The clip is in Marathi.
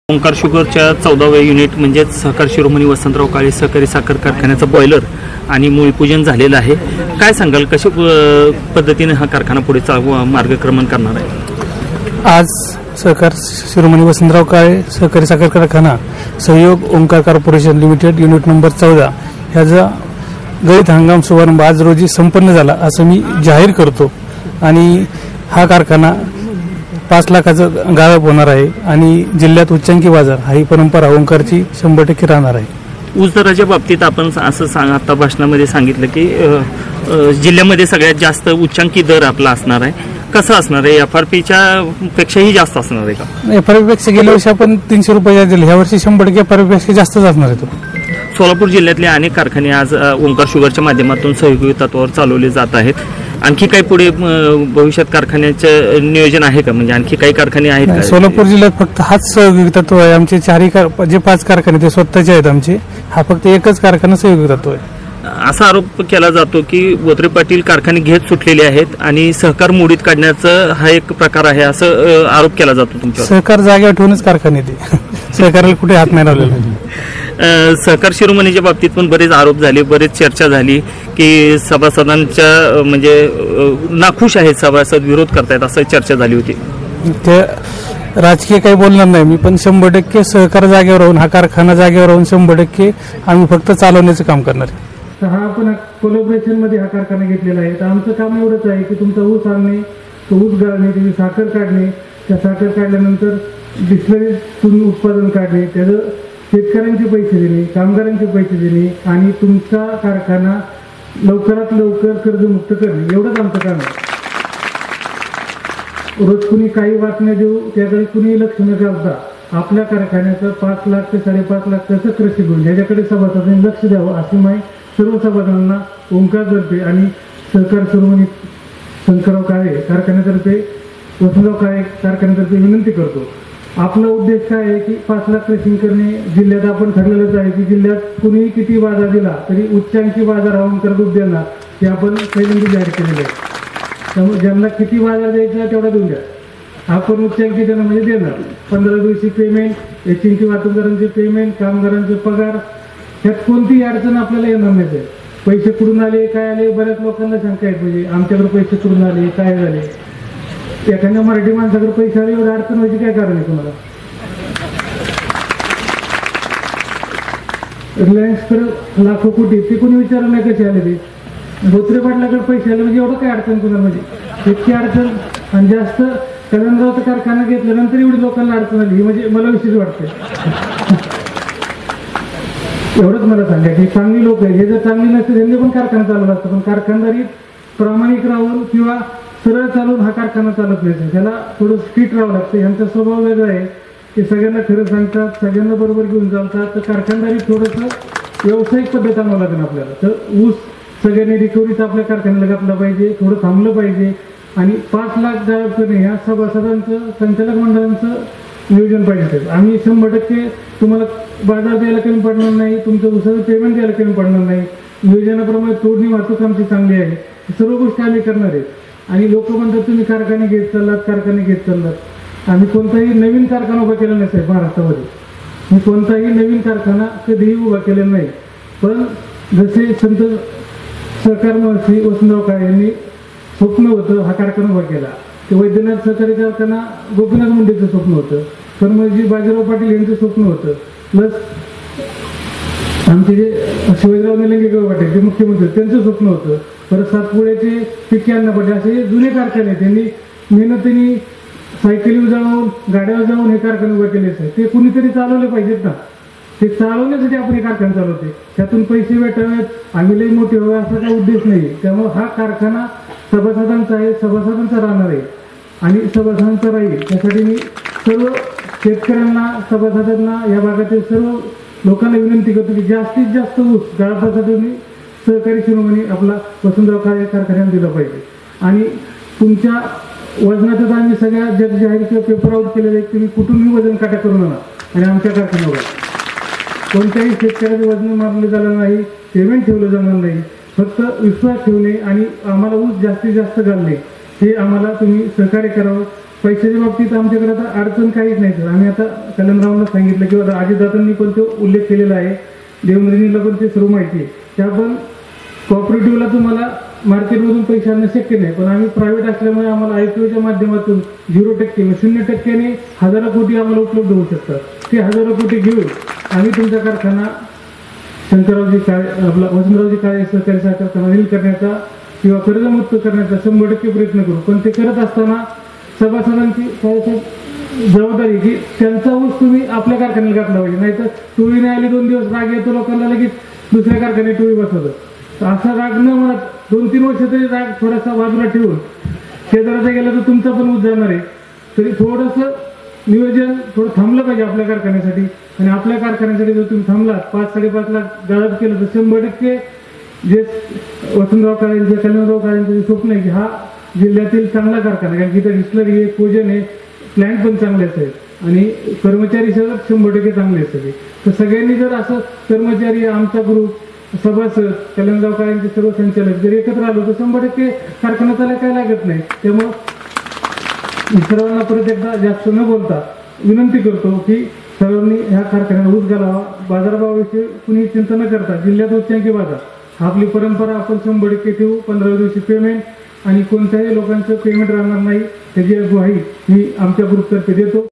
ओंकार शुगरच्या 14व्या युनिट म्हणजेच सहकार शिरोमणी वसंतराव काळे सहकारी साखर कारखान्याचा बॉयलर आणि मूळपूजन झालेलं आहे। काय सांगाल, कशा पद्धतीने हा कारखाना पुढे मार्गक्रमण करणार आहे? आज सहकार शिरोमणी वसंतराव काळे सहकारी साखर कारखाना सहयोग Omkar corporation limited unit number 14 ह्याचा गळीत हंगाम शुभारंभ आज रोजी संपन्न झाला असं मी जाहीर करतो। आणि हा कारखाना 5 लाखाचं गाळप होणार आहे आणि जिल्ह्यात उच्चांकी बाजार ही परंपरा ओंकारची 100% राहणार आहे। ऊस दराच्या बाबतीत आपण असं आता भाषणामध्ये सांगितलं की जिल्ह्यामध्ये सगळ्यात जास्त उच्चांकी दर आपला असणार आहे। कसं असणार आहे? एफआरपीच्या पेक्षाही जास्त असणार आहे का? एफआरपी पेक्षा गेल्या वर्षी आपण 300 रुपये दिले, ह्या वर्षी 100% एफआरपी पेक्षा जास्तच असणार आहे। तो सोलापूर जिल्ह्यातले अनेक कारखाने आज ओंकार शुगरच्या माध्यमातून सहयोगी तत्वावर चालवले जात आहेत। आणखी काही पुढे भविष्यात कारखान्याचं नियोजन आहे का? म्हणजे आणखी काही कारखाने आहेत का? सोलापूर जिल्ह्यात फक्त हाच सहयोगी तत्व आहे। आमचे जे 5 कारखाने ते स्वतःचे आहेत आमचे, हा फक्त एकच कारखाना सहयोगी तत्व आहे। असा आरोप केला जातो की बोत्रे पाटील कारखाने घेत सुटलेले आहेत आणि सहकार मोडीत काढण्याचा हा एक प्रकार आहे, असं आरोप केला जातो तुमच्यावर। सहकार जागेवर ठेवूनच कारखाने ते सहकाराला कुठे हात नाही लावलेला। सहकार शिरोमणीच्या बाबतीत पण बरेच आरोप झाले, बरेच चर्चा झाली की सभासदांच्या म्हणजे नाखुश आहेत, सभासद विरोध करतायत, असं चर्चा झाली होती। ते राजकीय काही बोलणार नाही मी, पण 100% सहकार जागेवर राहून हा कारखाना जागेवर राहून 100% आम्ही फक्त चालवण्याचं काम करणार आहे। हा आपण कोलॅबोरेशन मध्ये हा कारखाना घेतलेला आहे। तर आमचं काम एवढंच आहे की तुमचा ऊस आणणे, तो ऊस गाळणे, त्याची साखर काढणे, त्या साखर काढल्यानंतर डिस्लरीतून उत्पादन काढणे, त्याचं शेतकऱ्यांचे पैसे देणे, कामगारांचे पैसे देणे आणि तुमचा कारखाना लवकरात लवकर कर्जमुक्त करणे, एवढंच आमचं काम आहे। रोज कुणी काही बातम्या देऊ त्याकडे कुणी लक्ष न घालता आपल्या कारखान्याचं 5 लाख ते 5.5 लाख कसं कृषी गुण याच्याकडे सभासदांनी लक्ष द्यावं अशी माहिती सर्व सभासदांना ओंकारतर्फे आणि सहकार शिरोमणी शंकरराव काळे कारखान्यातर्फे वसंतराव काळे कारखान्यातर्फे विनंती करतो। आपला उद्देश काय आहे की 5 लाख क्रशिंग करणे। जिल्ह्यात आपण ठरलेलंच आहे की जिल्ह्यात कुणीही किती बाजार दिला तरी उच्चांकी बाजार हा ओंकार दूध देणार, हे आपण पहिल्यांदा जाहीर केलेलं आहे। त्यामुळे ज्यांना किती बाजार द्यायचा तेवढा देऊन द्या, आपण उच्चांकी त्यांना म्हणजे देणार। 15 दिवशी पेमेंट, एचएनटी वाहतूकदारांचे पेमेंट, कामगारांचे पगार, ह्यात कोणतीही अडचण आपल्याला येणार नाही। पैसे कुठून आले काय आले बऱ्याच लोकांना शंका आहे, म्हणजे आमच्याकडे पैसे कुठून आले काय झाले। एखाद्या मराठी माणसाकडे पैसे आले एवढी अडचण व्हायची काय कारण आहे तुम्हाला? रिलायन्सकडे लाखो कोटी ते कोणी विचारलं नाही कसे आले ते। बोत्रे पाटलाकडे पैसे आले म्हणजे एवढं काय अडचण कुणाला, म्हणजे इतकी अडचण आणि जास्त कल्याणरावचा कारखाना घेतल्यानंतर एवढी लोकांना अडचण आली म्हणजे मला विशेष वाटते। एवढंच मला सांगा की चांगली लोक आहे, हे जर चांगली नसते त्यांनी पण कारखाना चालवला असतं, पण कारखानदारी प्रामाणिक राहून किंवा सरळ चालून हा कारखाना चालत नाही, त्याला थोडं स्ट्रिक्ट राहावं लागतं। यांचा स्वभाव वेगळा आहे की सगळ्यांना खरं सांगतात, सगळ्यांना बरोबर घेऊन चालतात। तर कारखानदारी थोडंसं व्यावसायिक पद्धत आणावं लागेल आपल्याला। तर ऊस सगळ्यांनी रिकव्हरीचा आपल्या कारखान्याला घातला पाहिजे, थोडं थांबलं पाहिजे आणि 5 लाख गायब करणे ह्या सभासदांचं संचालक मंडळांचं नियोजन पाहिजे। आम्ही 100% तुम्हाला बाजार द्यायला कमी पडणार नाही, तुमचं ऊसाचं पेमेंट द्यायला कमी पडणार नाही। नियोजनाप्रमाणे तोडणी वाहतूक आमची चांगली आहे, सर्व गोष्टी आम्ही करणार आहेत। आणि लोक म्हणतात तुम्ही कारखाने घेत चाललात, कारखाने घेत चाललात। आम्ही कोणताही नवीन कारखाना उभा केला नाही साहेब महाराष्ट्रामध्ये, मी कोणताही नवीन कारखाना कधीही उभा केलेला नाही। पण जसे संत सहकार महर्षी वसंतराव काळे यांनी स्वप्न होतं हा कारखाना उभा केला, ते वैद्यनाथ सहकारी कारखाना गोपीनाथ मुंडेचं स्वप्न होतं, कर्मजी बाजीराव पाटील यांचं स्वप्न होतं, प्लस आमचे जे शिवाजीराव निलंगेकर पाटील ते मुख्यमंत्री त्यांचं स्वप्न होतं, परत सातपुड्याचे पिके अण्णा पाटील असे जुने कारखाने त्यांनी मेहनतीने सायकलीवर जाऊन गाड्यावर जाऊन हे कारखाने उभे केले आहेत। ते कुणीतरी चालवले पाहिजेत ना, ते चालवण्यासाठी आपण हे कारखाना चालवते, त्यातून पैसे भेटावेत, आम्ही लई मोठे व्हावे असा काही उद्देश नाही। त्यामुळे हा कारखाना सभासदांचा आहे, सभासदांचा राहणार आहे आणि सभासदांचा राहील। त्यासाठी मी सर्व शेतकऱ्यांना, सभासदांना, या भागातील सर्व लोकांना विनंती करतो की जास्तीत जास्त ऊस गाळपासाठी सहकारी शिरोमणी आपला वसंतराव काळे कारखान्याला दिला पाहिजे। आणि तुमच्या वजनाचं तर आम्ही सगळ्या जग जाहीर किंवा पेपर आउट केलेलं आहे, तुम्ही कुठूनही वजन काटा करून आणा आणि आमच्या कारखान्यावर कोणत्याही शेतकऱ्याचं वजन मारलं जाणार नाही, पेमेंट ठेवलं जाणार नाही, फक्त विश्वास ठेवणे आणि आम्हाला ऊस जास्तीत जास्त घालणे हे आम्हाला तुम्ही सहकार्य करावं पैशाच्या बाबतीत आमच्याकडे आता अडचण काहीच नाही सर. आम्ही आता कल्याणरावांना सांगितलं किंवा अजितदादांनी पण तो उल्लेख केलेला आहे, देवेंद्रजींना पण ते सर्व माहिती आहे. त्या पण कॉपरेटिव्हला तुम्हाला मार्केटमधून पैसे आणणं शक्य नाही, पण आम्ही प्रायव्हेट असल्यामुळे आम्हाला IPOच्या माध्यमातून 0% 0% हजारो कोटी आम्हाला उपलब्ध होऊ शकतात. ते हजारो कोटी घेऊन आम्ही तुमचा कारखाना वसंतरावजी काळे सहकारी साखर कारखाना रील करण्याचा किंवा कर्जमुक्त करण्याचा 100% प्रयत्न करू. पण ते करत असताना सभासदांची काय जबाबदारी की त्यांचा ऊस तुम्ही आपल्या कारखान्याला घातला पाहिजे, नाहीतर टोळी नाही आली 2 दिवस राग येतो लोकांना, लगेच दुसऱ्या कारखान्यात टोळी बसवलं. असा राग न म्हणत 2-3 वर्ष तरी राग थोडासा बाजूला ठेवून शेजाराचा गेला तर तुमचा पण ऊस जाणार आहे, तरी थोडंसं नियोजन थोडं थांबलं पाहिजे आपल्या कारखान्यासाठी. आणि आपल्या कारखान्यासाठी जर तुम्ही थांबलात 5-5.5 लाख गाळप केलं तर 100% जे वसंतराव काळेंचं कल्याणराव काळेंचं जे स्वप्न आहे की हा जिल्ह्यातील चांगला कारखाना, कारण की इथं डिस्लरी आहे, कोजन आहे, प्लॅन्ट पण चांगले आहेत आणि कर्मचारी सगळं 100% चांगले आहेत सगळे. तर सगळ्यांनी जर असं कर्मचारी, आमचा ग्रुप, सभासद, कल्याणराव काळेंचे सर्व संचालक जर एकत्र आलो तर 100% कारखाना चालायला काय लागत नाही. त्यामुळं सर्वांना परत एकदा जास्त न बोलता विनंती करतो की सर्वांनी ह्या कारखान्याला ऊस घालावा. बाजारभावाविषयी कुणी चिंता न करता जिल्ह्यात उच्चांकी बाजार आपली परंपरा आपण 100% ठेवू. 15 दिवशी पेमेंट आणि कोणत्याही लोकांचं पेमेंट राहणार नाही त्याची ग्वाही मी आमच्या ग्रुपतर्फे देतो.